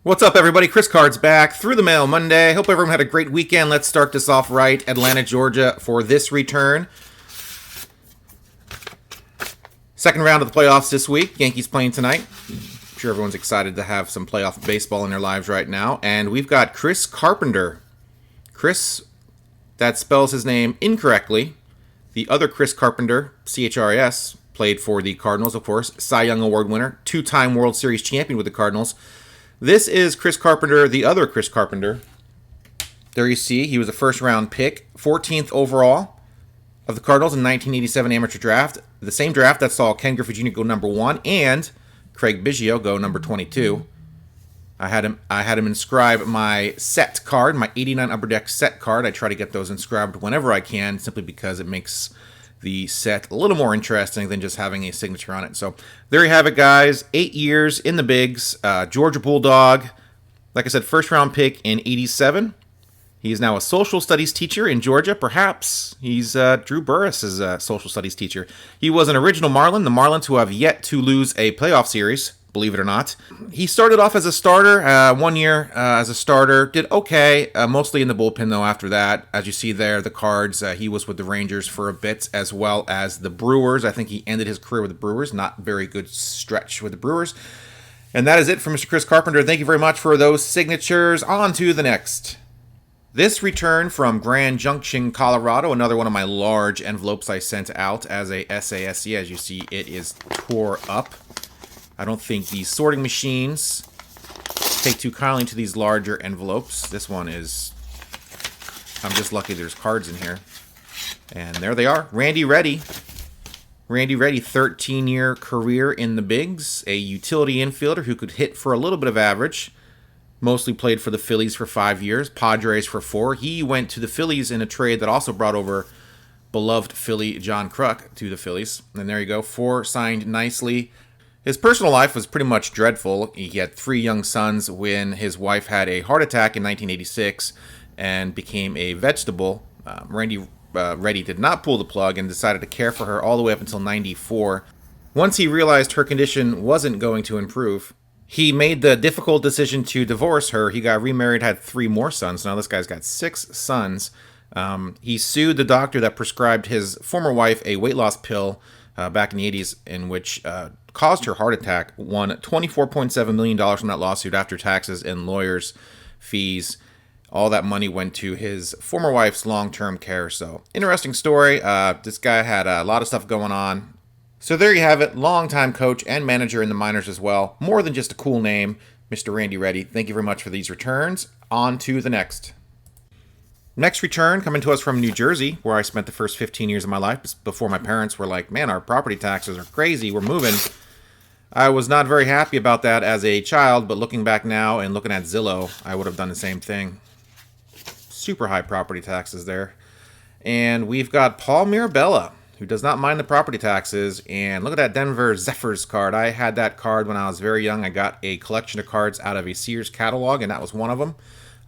What's up, everybody? Chris Card's back through the mail Monday. Hope everyone had a great weekend. Let's start this off right. Atlanta, Georgia for this return. Second round of the playoffs this week. Yankees playing tonight. I'm sure everyone's excited to have some playoff baseball in their lives right now. And we've got Chris Carpenter. Chris, that spells his name incorrectly. The other Chris Carpenter, C-H-R-I-S, played for the Cardinals, of course. Cy Young Award winner. Two-time World Series champion with the Cardinals. This is Chris Carpenter, the other Chris Carpenter. There you see, he was a first-round pick, 14th overall of the Cardinals in 1987 amateur draft. The same draft that saw Ken Griffey Jr. go number 1 and Craig Biggio go number 22. I had him inscribe my set card, my 89 Upper Deck set card. I try to get those inscribed whenever I can, simply because it makes the set a little more interesting than just having a signature on it. So there you have it, guys. 8 years in the bigs. Georgia Bulldog. Like I said, first round pick in 87. He is now a social studies teacher in Georgia. Perhaps he's Drew Burress' social studies teacher. He was an original Marlin. The Marlins, who have yet to lose a playoff series, believe it or not. He started off as a starter, 1 year as a starter. Did okay, mostly in the bullpen, though, after that. As you see there, the Cards, he was with the Rangers for a bit, as well as the Brewers. I think he ended his career with the Brewers. Not very good stretch with the Brewers. And that is it for Mr. Chris Carpenter. Thank you very much for those signatures. On to the next. This return from Grand Junction, Colorado, another one of my large envelopes I sent out as a SASE. As you see, it is tore up. I don't think these sorting machines take too kindly to these larger envelopes. This one is... I'm just lucky there's cards in here. And there they are. Randy Reddy. Randy Reddy, 13-year career in the bigs. A utility infielder who could hit for a little bit of average. Mostly played for the Phillies for 5 years. Padres for 4. He went to the Phillies in a trade that also brought over beloved Philly John Kruk to the Phillies. And there you go. 4 signed nicely. His personal life was pretty much dreadful. He had 3 young sons when his wife had a heart attack in 1986 and became a vegetable. Randy Reddy did not pull the plug and decided to care for her all the way up until 94. Once he realized her condition wasn't going to improve, he made the difficult decision to divorce her. He got remarried, had 3 more sons. Now this guy's got 6 sons. He sued the doctor that prescribed his former wife a weight loss pill back in the 80s, in which caused her heart attack. Won $24.7 million from that lawsuit after taxes and lawyers' fees. All that money went to his former wife's long-term care. So, interesting story. This guy had a lot of stuff going on. So there you have it. Longtime coach and manager in the minors as well. More than just a cool name, Mr. Randy Reddy. Thank you very much for these returns. On to the next. Next return coming to us from New Jersey, where I spent the first 15 years of my life before my parents were like, man, our property taxes are crazy. We're moving. I was not very happy about that as a child, but looking back now and looking at Zillow, I would have done the same thing. Super high property taxes there. And we've got Paul Mirabella, who does not mind the property taxes. And look at that Denver Zephyrs card. I had that card when I was very young. I got a collection of cards out of a Sears catalog, and that was one of them.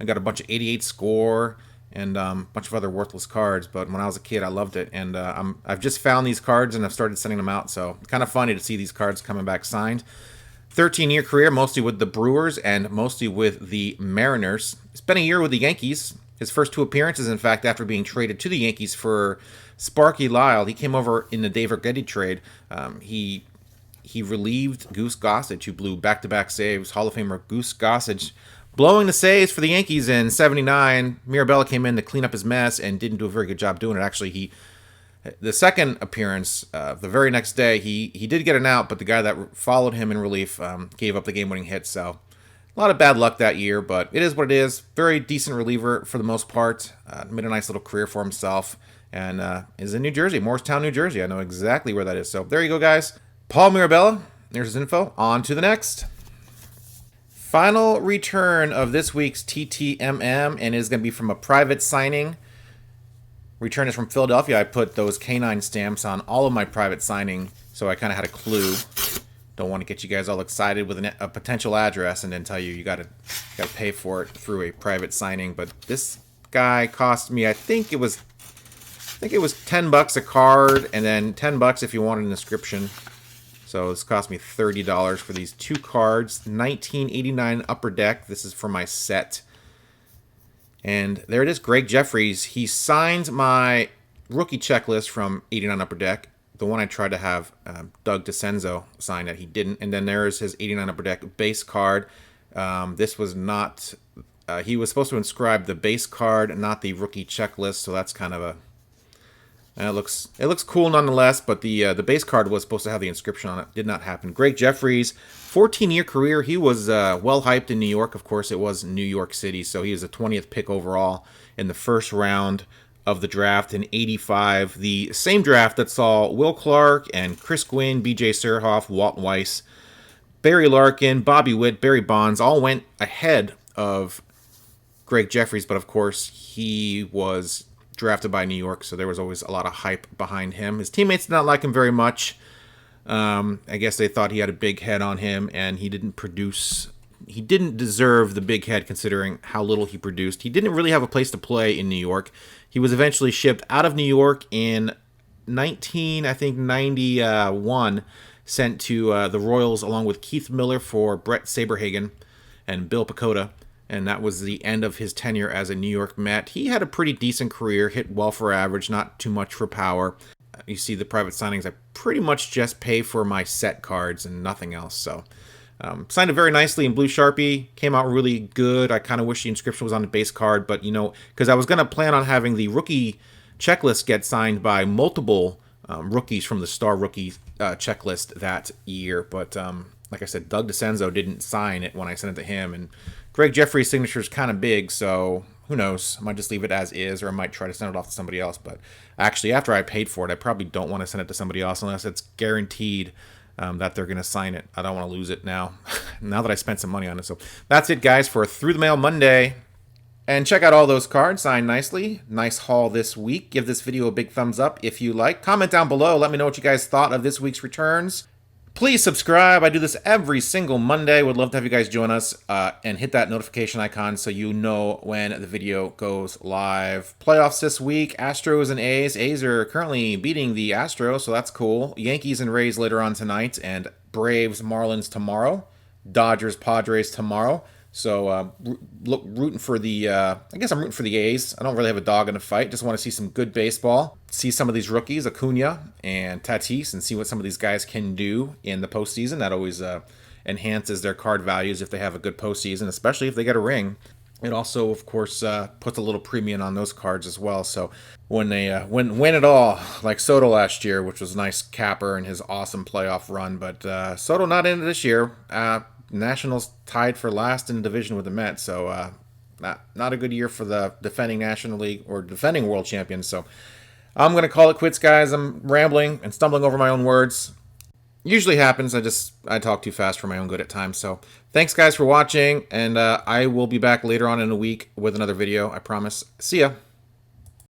I got a bunch of 88 score and a bunch of other worthless cards. But when I was a kid, I loved it. And I've just found these cards, and I've started sending them out. So kind of funny to see these cards coming back signed. 13-year career, mostly with the Brewers and mostly with the Mariners. Spent a year with the Yankees. His first 2 appearances, in fact, after being traded to the Yankees for Sparky Lyle. He came over in the Dave Urquidi trade. He relieved Goose Gossage, who blew back-to-back saves. Hall of Famer Goose Gossage blowing the saves for the Yankees in 79. Mirabella came in to clean up his mess and didn't do a very good job doing it. Actually, the second appearance, the very next day, he did get an out, but the guy that followed him in relief gave up the game-winning hit. So a lot of bad luck that year, but it is what it is. Very decent reliever for the most part. Made a nice little career for himself, and is in New Jersey, Morristown, New Jersey. I know exactly where that is. So there you go, guys. Paul Mirabella, there's his info. On to the next. Final return of this week's TTMM, and is going to be from a private signing. Return is from Philadelphia. I put those canine stamps on all of my private signing, so I kind of had a clue. Don't want to get you guys all excited with a potential address and then tell you got to pay for it through a private signing. But this guy cost me, I think it was $10 a card, and then $10 if you wanted an inscription. So this cost me $30 for these 2 cards. 1989 Upper Deck. This is for my set. And there it is, Greg Jeffries. He signed my rookie checklist from 89 Upper Deck. The one I tried to have Doug DeCenzo sign that he didn't. And then there's his 89 Upper Deck base card. This was not... he was supposed to inscribe the base card, not the rookie checklist. So that's kind of a... it looks cool nonetheless, but the base card was supposed to have the inscription on it. Did not happen. Greg Jeffries, 14-year career. He was well hyped in New York. Of course, it was New York City, so he was a 20th pick overall in the first round of the draft in '85. The same draft that saw Will Clark and Chris Gwynn, B.J. Surhoff, Walt Weiss, Barry Larkin, Bobby Witt, Barry Bonds all went ahead of Greg Jeffries, but of course he was drafted by New York, so there was always a lot of hype behind him. His teammates did not like him very much. I guess they thought he had a big head on him, and he didn't produce. He didn't deserve the big head considering how little he produced. He didn't really have a place to play in New York. He was eventually shipped out of New York in 91, sent to the Royals along with Keith Miller for Brett Saberhagen and Bill Pecota. And that was the end of his tenure as a New York Met. He had a pretty decent career, hit well for average, not too much for power. You see the private signings, I pretty much just pay for my set cards and nothing else. So signed it very nicely in blue Sharpie, came out really good. I kind of wish the inscription was on the base card, but because I was going to plan on having the rookie checklist get signed by multiple rookies from the Star Rookie checklist that year. But like I said, Doug DeCenzo didn't sign it when I sent it to him, and Greg Jeffries' signature is kind of big, so who knows? I might just leave it as is, or I might try to send it off to somebody else. But actually, after I paid for it, I probably don't want to send it to somebody else unless it's guaranteed that they're going to sign it. I don't want to lose it now, now that I spent some money on it. So that's it, guys, for Through the Mail Monday. And check out all those cards signed nicely. Nice haul this week. Give this video a big thumbs up if you like. Comment down below. Let me know what you guys thought of this week's returns. Please subscribe. I do this every single Monday. Would love to have you guys join us and hit that notification icon so you know when the video goes live. Playoffs this week. Astros and A's. A's are currently beating the Astros, so that's cool. Yankees and Rays later on tonight, and Braves, Marlins tomorrow. Dodgers, Padres tomorrow. So rooting for the, I guess I'm rooting for the A's. I don't really have a dog in the fight. Just want to see some good baseball. See some of these rookies, Acuna and Tatis, and see what some of these guys can do in the postseason. That always enhances their card values if they have a good postseason, especially if they get a ring. It also, of course, puts a little premium on those cards as well. So when they win it all, like Soto last year, which was a nice capper in his awesome playoff run. But Soto not in it this year. Nationals tied for last in the division with the Mets, so not a good year for the defending National League or defending world champions. So I'm going to call it quits, guys. I'm rambling and stumbling over my own words. Usually happens. I talk too fast for my own good at times. So thanks, guys, for watching, and I will be back later on in the week with another video. I promise. See ya.